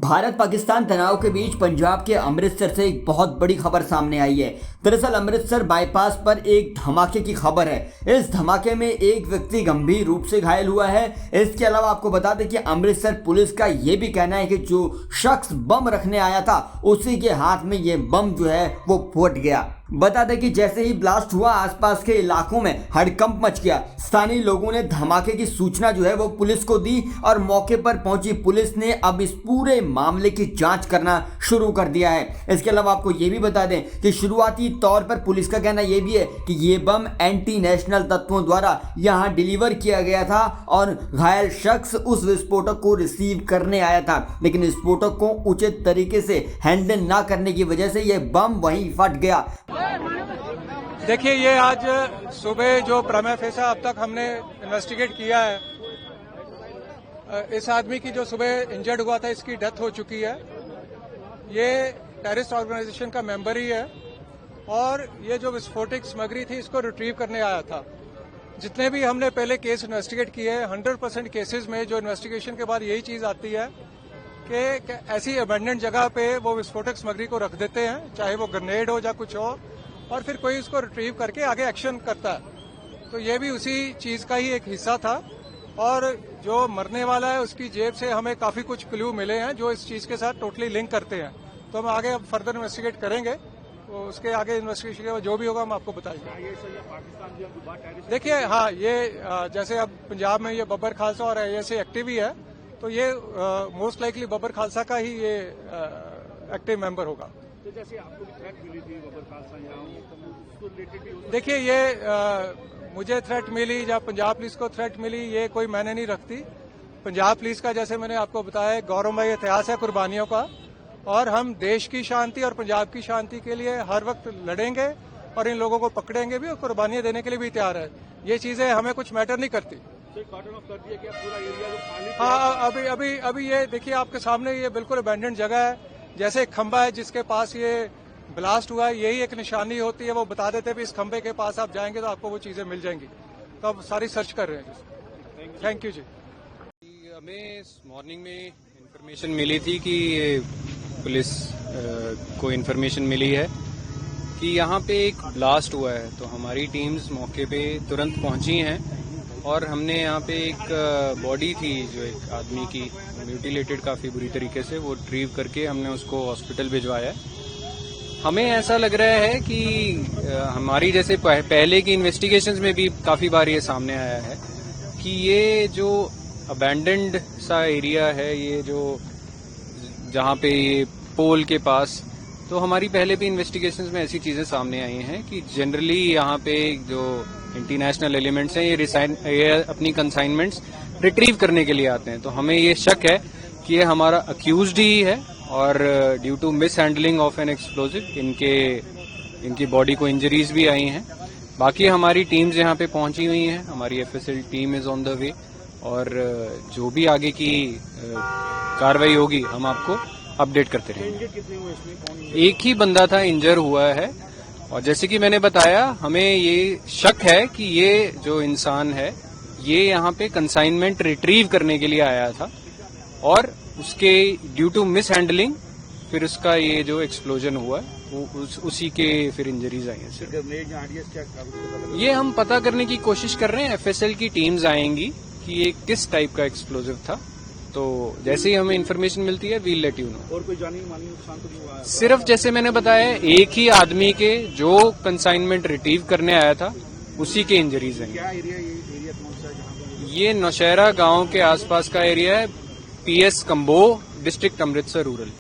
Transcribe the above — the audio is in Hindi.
भारत पाकिस्तान तनाव के बीच पंजाब के अमृतसर से एक बहुत बड़ी खबर सामने आई है। दरअसल अमृतसर बाईपास पर एक धमाके की खबर है। इस धमाके में एक व्यक्ति गंभीर रूप से घायल हुआ है। इसके अलावा आपको बता दें कि अमृतसर पुलिस का यह भी कहना है कि जो शख्स बम रखने आया था उसी के हाथ में ये बम जो है वो फट गया। बता दें कि जैसे ही ब्लास्ट हुआ आसपास के इलाकों में हड़कंप मच गया। स्थानीय लोगों ने धमाके की सूचना जो है वो पुलिस को दी और मौके पर पहुंची पुलिस ने अब इस पूरे मामले की जांच करना शुरू कर दिया है। इसके अलावा आपको ये भी बता दें कि शुरुआती तौर पर पुलिस का कहना यह भी है कि ये बम एंटी नेशनल तत्वों द्वारा यहां डिलीवर किया गया था और घायल शख्स उस विस्फोटक को रिसीव करने आया था, लेकिन विस्फोटक को उचित तरीके से हैंडल ना करने की वजह से यह बम वहीं फट गया। देखिए, ये आज सुबह जो प्रमा फेसा अब तक हमने इन्वेस्टिगेट किया है, इस आदमी की जो सुबह इंजर्ड हुआ था इसकी डेथ हो चुकी है। ये टेररिस्ट ऑर्गेनाइजेशन का मेंबर ही है और ये जो विस्फोटक सामग्री थी इसको रिट्रीव करने आया था। जितने भी हमने पहले केस इन्वेस्टिगेट किए 100% केसेस में जो इन्वेस्टिगेशन के बाद यही चीज आती है कि ऐसी अबेंडेंट जगह पे वो विस्फोटक सामग्री को रख देते हैं, चाहे वो ग्रेनेड हो या कुछ हो, और फिर कोई उसको रिट्रीव करके आगे एक्शन करता है। तो ये भी उसी चीज का ही एक हिस्सा था और जो मरने वाला है उसकी जेब से हमें काफी कुछ क्लू मिले हैं जो इस चीज के साथ टोटली लिंक करते हैं। तो हम आगे अब फर्दर इन्वेस्टिगेट करेंगे, तो उसके आगे इन्वेस्टिगेशन जो भी होगा हम आपको बताएंगे। देखिए, हाँ, ये जैसे अब पंजाब में ये बब्बर खालसा और ऐसे एक्टिव ही है, तो ये मोस्ट लाइकली बब्बर खालसा का ही ये एक्टिव मेंबर होगा। तो जैसे आपको थ्रेट मिली थी बब्बर खालसा उसको रिलेटेड भी देखिए, ये मुझे थ्रेट मिली या पंजाब पुलिस को थ्रेट मिली ये कोई मैंने नहीं रखती। पंजाब पुलिस का जैसे मैंने आपको बताया गौरवमय इतिहास है कुर्बानियों का, और हम देश की शांति और पंजाब की शांति के लिए हर वक्त लड़ेंगे और इन लोगों को पकड़ेंगे भी और कुर्बानियां देने के लिए भी तैयार है। ये चीजें हमें कुछ मैटर नहीं करती। कर दिया क्या पूरा एरिया जो खाली? हाँ, अभी ये देखिए आपके सामने ये बिल्कुल अबैंडन जगह है। जैसे एक खंबा है जिसके पास ये ब्लास्ट हुआ है, यही एक निशानी होती है। वो बता देते हैं इस खंबे के पास आप जाएंगे तो आपको वो चीजें मिल जाएंगी। तो अब सारी सर्च कर रहे हैं। थैंक यू जी। हमें मॉर्निंग में इंफॉर्मेशन मिली थी कि पुलिस को इंफॉर्मेशन मिली है कि यहाँ पे एक ब्लास्ट हुआ है, तो हमारी टीम्स मौके पे तुरंत पहुंची हैं और हमने यहाँ पे एक बॉडी थी जो एक आदमी की म्यूटिलेटेड काफी बुरी तरीके से, वो रिट्रीव करके हमने उसको हॉस्पिटल भिजवाया है। हमें ऐसा लग रहा है कि हमारी जैसे पहले की इन्वेस्टिगेशंस में भी काफी बार ये सामने आया है कि ये जो अबैंडन्ड सा एरिया है, ये जो जहाँ पे ये पोल के पास, तो हमारी पहले भी इन्वेस्टिगेशंस में ऐसी चीजें सामने आई हैं कि जनरली यहाँ पे जो इंटरनेशनल एलिमेंट्स हैं ये अपनी कंसाइनमेंट्स रिट्रीव करने के लिए आते हैं। तो हमें ये शक है कि ये हमारा अक्यूज्ड ही है और due to mishandling of an explosive इनकी बॉडी को इंजरीज भी आई हैं। बाकी हमारी टीम्स यहाँ पे पहुंची हुई हैं, हमारी FSL team is on the way, और जो भी आगे की कार्रवाई होगी हम आपको अपडेट करते रहेंगे। एक ही बंदा था इंजर हुआ है, और जैसे कि मैंने बताया हमें ये शक है कि ये जो इंसान है ये यहाँ पे कंसाइनमेंट रिट्रीव करने के लिए आया था और उसके ड्यू टू मिस हैंडलिंग फिर उसका ये जो एक्सप्लोजन हुआ वो उसी के फिर इंजरीज आई हैं। ये हम पता करने की कोशिश कर रहे हैं। एफएसएल की टीम्स आएंगी कि ये किस टाइप का एक्सप्लोजिव था, तो जैसे ही हमें इन्फॉर्मेशन मिलती है वील लेट यू नो। और कोई जानी मानी नुकसान तो नहीं हुआ? सिर्फ जैसे मैंने बताया एक ही आदमी के जो कंसाइनमेंट रिट्रीव करने आया था उसी के इंजरीज हैं। क्या एरिया कौन सा है जहाँ? ये नौशहरा गांव के आसपास का एरिया है, PS combo, district Amritsar rural.